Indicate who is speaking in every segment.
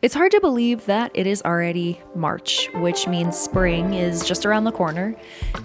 Speaker 1: It's hard to believe that it is already March, which means spring is just around the corner.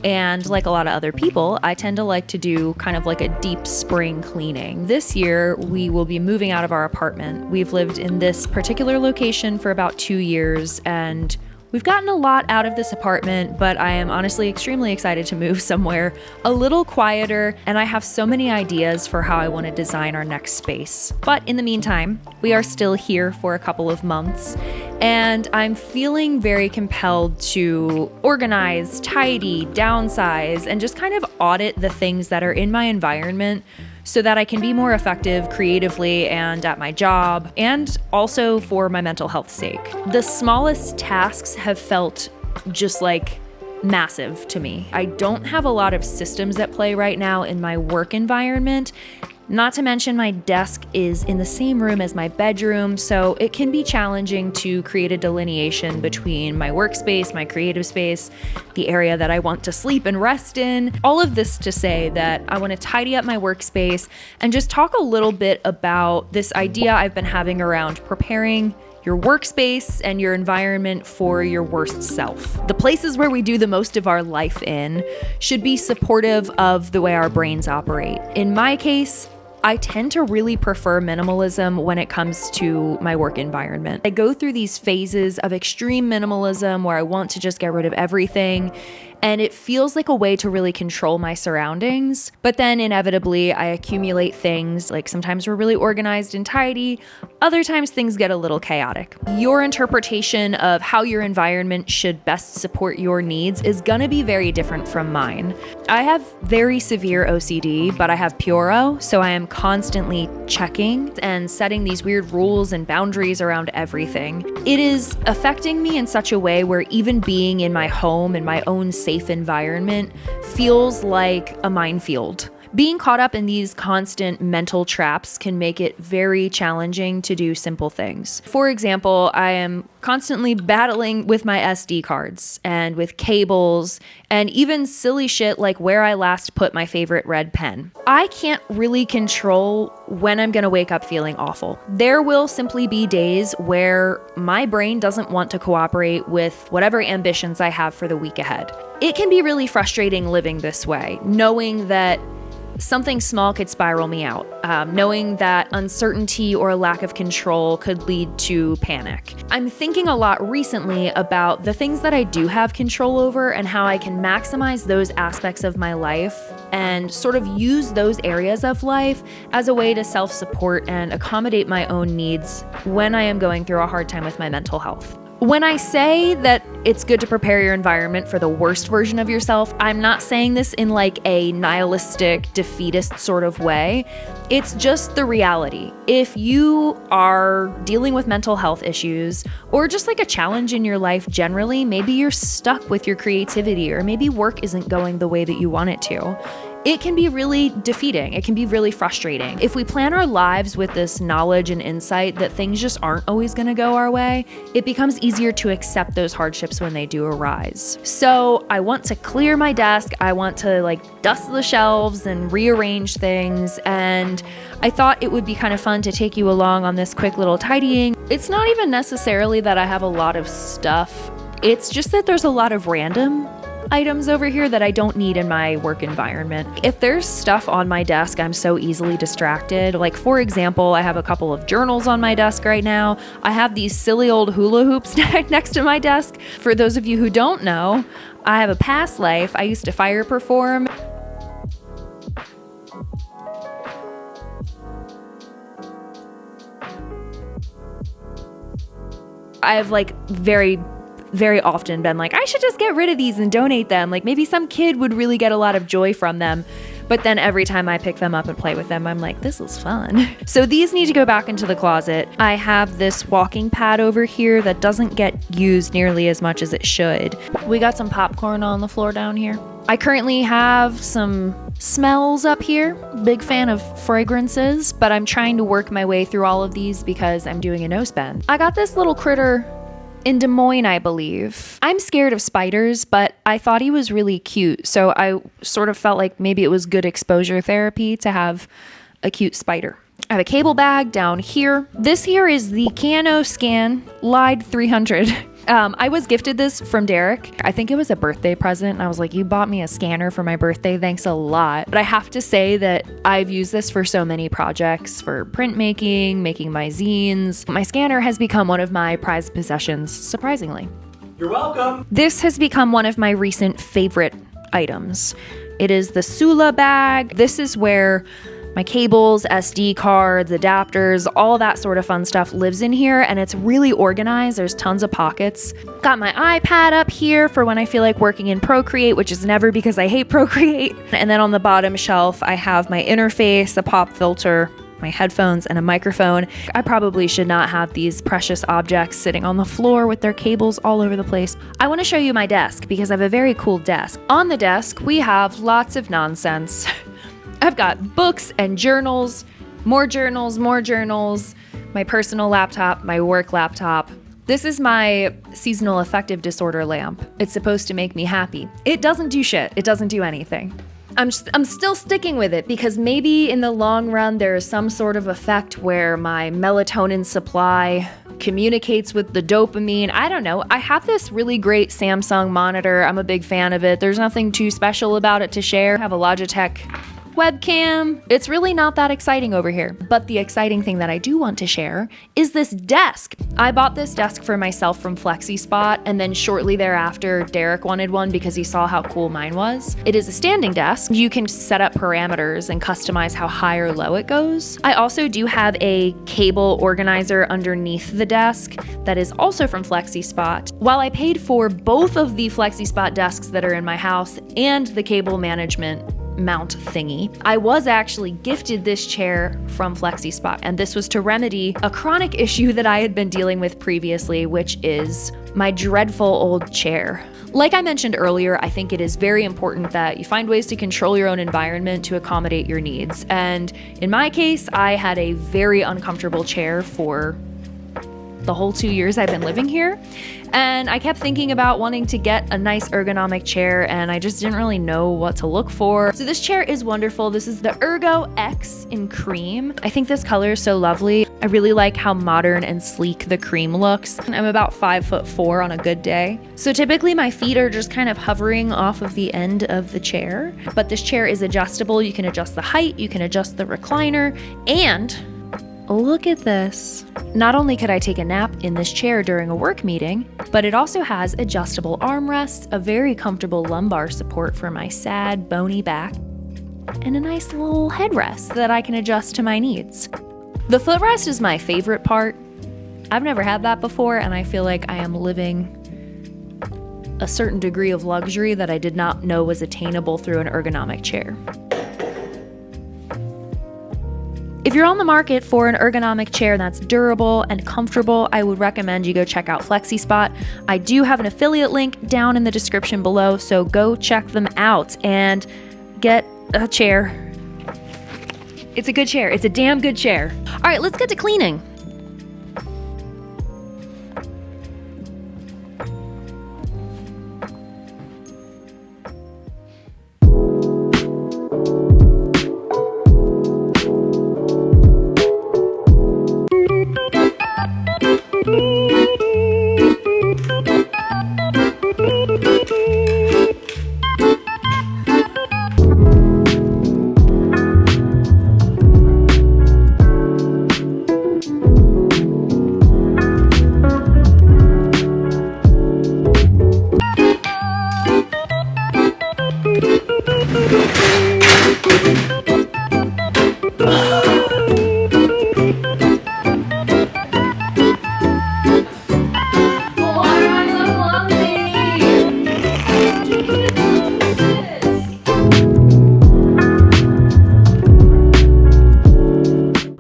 Speaker 1: And like a lot of other people, I tend to like to do kind of like a deep spring cleaning. This year, we will be moving out of our apartment. We've lived in this particular location for about 2 years, and we've gotten a lot out of this apartment, but I am honestly extremely excited to move somewhere a little quieter, and I have so many ideas for how I want to design our next space. But in the meantime, we are still here for a couple of months, and I'm feeling very compelled to organize, tidy, downsize, and just kind of audit the things that are in my environment so that I can be more effective creatively and at my job, and also for my mental health's sake. The smallest tasks have felt just like massive to me. I don't have a lot of systems at play right now in my work environment. Not to mention my desk is in the same room as my bedroom, so it can be challenging to create a delineation between my workspace, my creative space, the area that I want to sleep and rest in. All of this to say that I want to tidy up my workspace and just talk a little bit about this idea I've been having around preparing your workspace and your environment for your worst self. The places where we do the most of our life in should be supportive of the way our brains operate. In my case, I tend to really prefer minimalism when it comes to my work environment. I go through these phases of extreme minimalism where I want to just get rid of everything, and it feels like a way to really control my surroundings. But then inevitably, I accumulate things. Like sometimes we're really organized and tidy, other times things get a little chaotic. Your interpretation of how your environment should best support your needs is gonna be very different from mine. I have very severe OCD, but I have Puro, so I am constantly checking and setting these weird rules and boundaries around everything. It is affecting me in such a way where even being in my home, in my own safe environment, feels like a minefield. Being caught up in these constant mental traps can make it very challenging to do simple things. For example, I am constantly battling with my SD cards and with cables and even silly shit like where I last put my favorite red pen. I can't really control when I'm gonna wake up feeling awful. There will simply be days where my brain doesn't want to cooperate with whatever ambitions I have for the week ahead. It can be really frustrating living this way, knowing that something small could spiral me out, knowing that uncertainty or a lack of control could lead to panic. I'm thinking a lot recently about the things that I do have control over and how I can maximize those aspects of my life and sort of use those areas of life as a way to self-support and accommodate my own needs when I am going through a hard time with my mental health. When I say that it's good to prepare your environment for the worst version of yourself, I'm not saying this in like a nihilistic, defeatist sort of way. It's just the reality. If you are dealing with mental health issues or just like a challenge in your life generally, maybe you're stuck with your creativity or maybe work isn't going the way that you want it to. It can be really defeating. It can be really frustrating. If we plan our lives with this knowledge and insight that things just aren't always gonna go our way, it becomes easier to accept those hardships when they do arise. So I want to clear my desk. I want to like dust the shelves and rearrange things. And I thought it would be kind of fun to take you along on this quick little tidying. It's not even necessarily that I have a lot of stuff. It's just that there's a lot of random items over here that I don't need in my work environment. If there's stuff on my desk, I'm so easily distracted. Like for example, I have a couple of journals on my desk right now. I have these silly old hula hoops next to my desk. For those of you who don't know, I have a past life. I used to fire perform. I've like very often been like, I should just get rid of these and donate them. Like maybe some kid would really get a lot of joy from them. But then every time I pick them up and play with them, I'm like, this is fun. So these need to go back into the closet. I have this walking pad over here that doesn't get used nearly as much as it should. We got some popcorn on the floor down here. I currently have some smells up here. Big fan of fragrances, but I'm trying to work my way through all of these because I'm doing a nose bend. I got this little critter in Des Moines, I believe. I'm scared of spiders, but I thought he was really cute. So I sort of felt like maybe it was good exposure therapy to have a cute spider. I have a cable bag down here. This here is the Kano Scan Lide 300. I was gifted this from Derek. I think it was a birthday present. And I was like, you bought me a scanner for my birthday. Thanks a lot. But I have to say that I've used this for so many projects, for printmaking, making my zines. My scanner has become one of my prized possessions, surprisingly.
Speaker 2: You're welcome.
Speaker 1: This has become one of my recent favorite items. It is the Sula bag. This is where my cables, SD cards, adapters, all that sort of fun stuff lives in here, and it's really organized. There's tons of pockets. Got my iPad up here for when I feel like working in Procreate, which is never because I hate Procreate. And then on the bottom shelf, I have my interface, a pop filter, my headphones, and a microphone. I probably should not have these precious objects sitting on the floor with their cables all over the place. I want to show you my desk because I have a very cool desk. On the desk, we have lots of nonsense. I've got books and journals, more journals, my personal laptop, my work laptop. This is my seasonal affective disorder lamp. It's supposed to make me happy. It doesn't do shit. It doesn't do anything. I'm still sticking with it because maybe in the long run there is some sort of effect where my melatonin supply communicates with the dopamine. I don't know. I have this really great Samsung monitor. I'm a big fan of it. There's nothing too special about it to share. I have a Logitech webcam. It's really not that exciting over here. But the exciting thing that I do want to share is this desk. I bought this desk for myself from Flexispot, and then shortly thereafter, Derek wanted one because he saw how cool mine was. It is a standing desk. You can set up parameters and customize how high or low it goes. I also do have a cable organizer underneath the desk that is also from Flexispot. While I paid for both of the Flexispot desks that are in my house and the cable management mount thingy, I was actually gifted this chair from Flexispot, and this was to remedy a chronic issue that I had been dealing with previously, which is my dreadful old chair. Like I mentioned earlier, I think it is very important that you find ways to control your own environment to accommodate your needs. And in my case, I had a very uncomfortable chair for the whole 2 years I've been living here. And I kept thinking about wanting to get a nice ergonomic chair, and I just didn't really know what to look for. So this chair is wonderful. This is the Ergo X in cream. I think this color is so lovely. I really like how modern and sleek the cream looks. I'm about 5'4" on a good day. So typically my feet are just kind of hovering off of the end of the chair, but this chair is adjustable. You can adjust the height, you can adjust the recliner, and look at this. Not only could I take a nap in this chair during a work meeting, but it also has adjustable armrests, a very comfortable lumbar support for my sad, bony back, and a nice little headrest that I can adjust to my needs. The footrest is my favorite part. I've never had that before, and I feel like I am living a certain degree of luxury that I did not know was attainable through an ergonomic chair. If you're on the market for an ergonomic chair that's durable and comfortable, I would recommend you go check out Flexispot. I do have an affiliate link down in the description below, so go check them out and get a chair. It's a good chair. It's a damn good chair. All right, let's get to cleaning.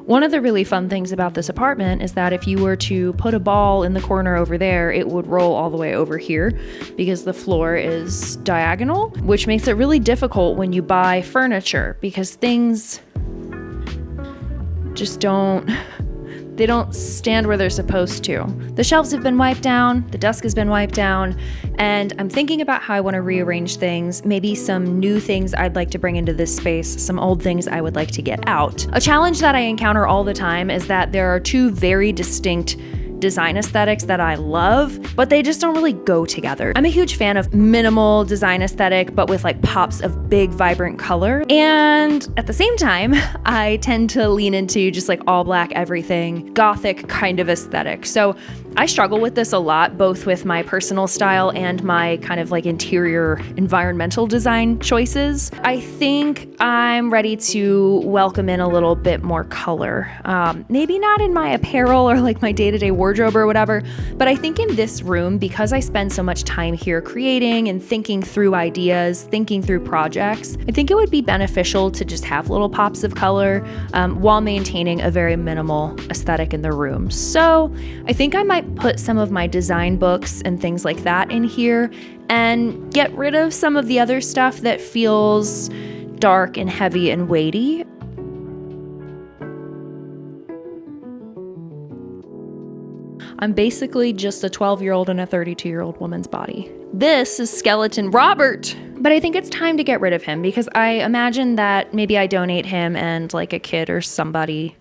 Speaker 1: One of the really fun things about this apartment is that if you were to put a ball in the corner over there, it would roll all the way over here because the floor is diagonal, which makes it really difficult when you buy furniture because things just don't They don't stand where they're supposed to. The shelves have been wiped down, the desk has been wiped down, and I'm thinking about how I want to rearrange things, maybe some new things I'd like to bring into this space, some old things I would like to get out. A challenge that I encounter all the time is that there are two very distinct design aesthetics that I love, but they just don't really go together. I'm a huge fan of minimal design aesthetic, but with like pops of big, vibrant color. And at the same time, I tend to lean into just like all black everything, gothic kind of aesthetic. So I struggle with this a lot, both with my personal style and my kind of like interior environmental design choices. I think I'm ready to welcome in a little bit more color. Maybe not in my apparel or like my day-to-day wardrobe or whatever, but I think in this room, because I spend so much time here creating and thinking through ideas, thinking through projects, I think it would be beneficial to just have little pops of color while maintaining a very minimal aesthetic in the room. So I think I might put some of my design books and things like that in here and get rid of some of the other stuff that feels dark and heavy and weighty. I'm basically just a 12-year-old in a 32-year-old woman's body. This is Skeleton Robert. But I think it's time to get rid of him because I imagine that maybe I donate him and like a kid or somebody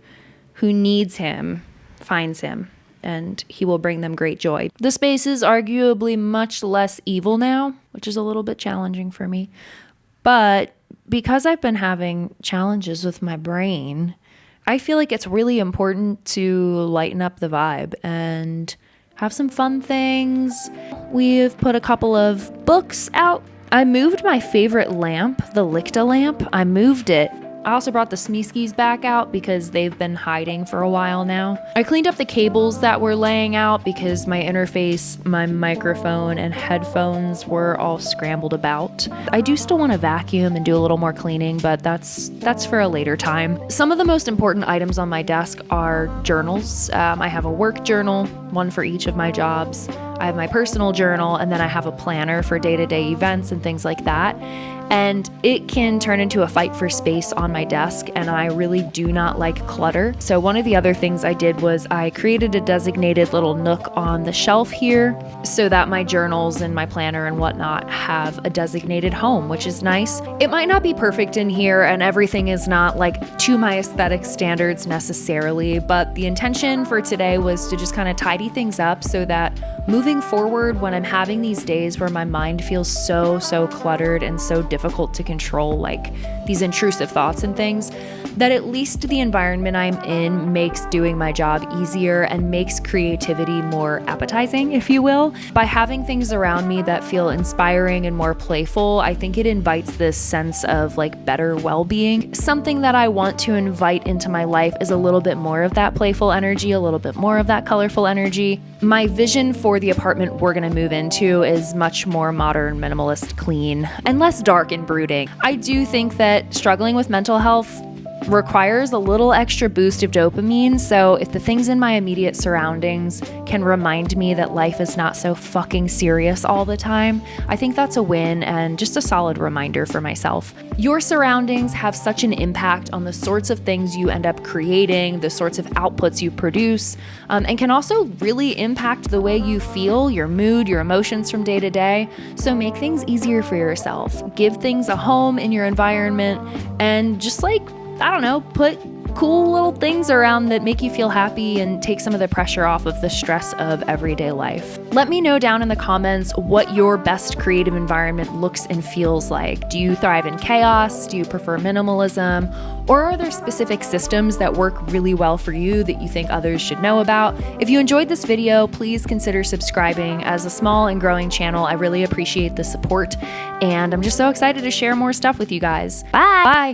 Speaker 1: who needs him finds him and he will bring them great joy. The space is arguably much less evil now, which is a little bit challenging for me. But because I've been having challenges with my brain, I feel like it's really important to lighten up the vibe and have some fun things. We've put a couple of books out. I moved my favorite lamp, the Lichta lamp. I moved it. I also brought the Smeeskies back out because they've been hiding for a while now. I cleaned up the cables that were laying out because my interface, my microphone, and headphones were all scrambled about. I do still want to vacuum and do a little more cleaning, but that's for a later time. Some of the most important items on my desk are journals. I have a work journal, one for each of my jobs. I have my personal journal, and then I have a planner for day-to-day events and things like that. And it can turn into a fight for space on my desk, and I really do not like clutter. So one of the other things I did was I created a designated little nook on the shelf here so that my journals and my planner and whatnot have a designated home, which is nice. It might not be perfect in here and everything is not like to my aesthetic standards necessarily, but the intention for today was to just kind of tidy things up so that moving forward, when I'm having these days where my mind feels so cluttered and so difficult to control, like these intrusive thoughts and things, that at least the environment I'm in makes doing my job easier and makes creativity more appetizing, if you will. By having things around me that feel inspiring and more playful, I think it invites this sense of like better well-being. Something that I want to invite into my life is a little bit more of that playful energy, a little bit more of that colorful energy. My vision for the apartment we're gonna move into is much more modern, minimalist, clean, and less dark and brooding. I do think that struggling with mental health requires a little extra boost of dopamine, so if the things in my immediate surroundings can remind me that life is not so fucking serious all the time, I think that's a win and just a solid reminder for myself. Your surroundings have such an impact on the sorts of things you end up creating, the sorts of outputs you produce, and can also really impact the way you feel, your mood, your emotions from day to day. So make things easier for yourself. Give things a home in your environment and just like, I don't know, put cool little things around that make you feel happy and take some of the pressure off of the stress of everyday life. Let me know down in the comments what your best creative environment looks and feels like. Do you thrive in chaos? Do you prefer minimalism? Or are there specific systems that work really well for you that you think others should know about? If you enjoyed this video, please consider subscribing. As a small and growing channel, I really appreciate the support, and I'm just so excited to share more stuff with you guys. Bye! Bye!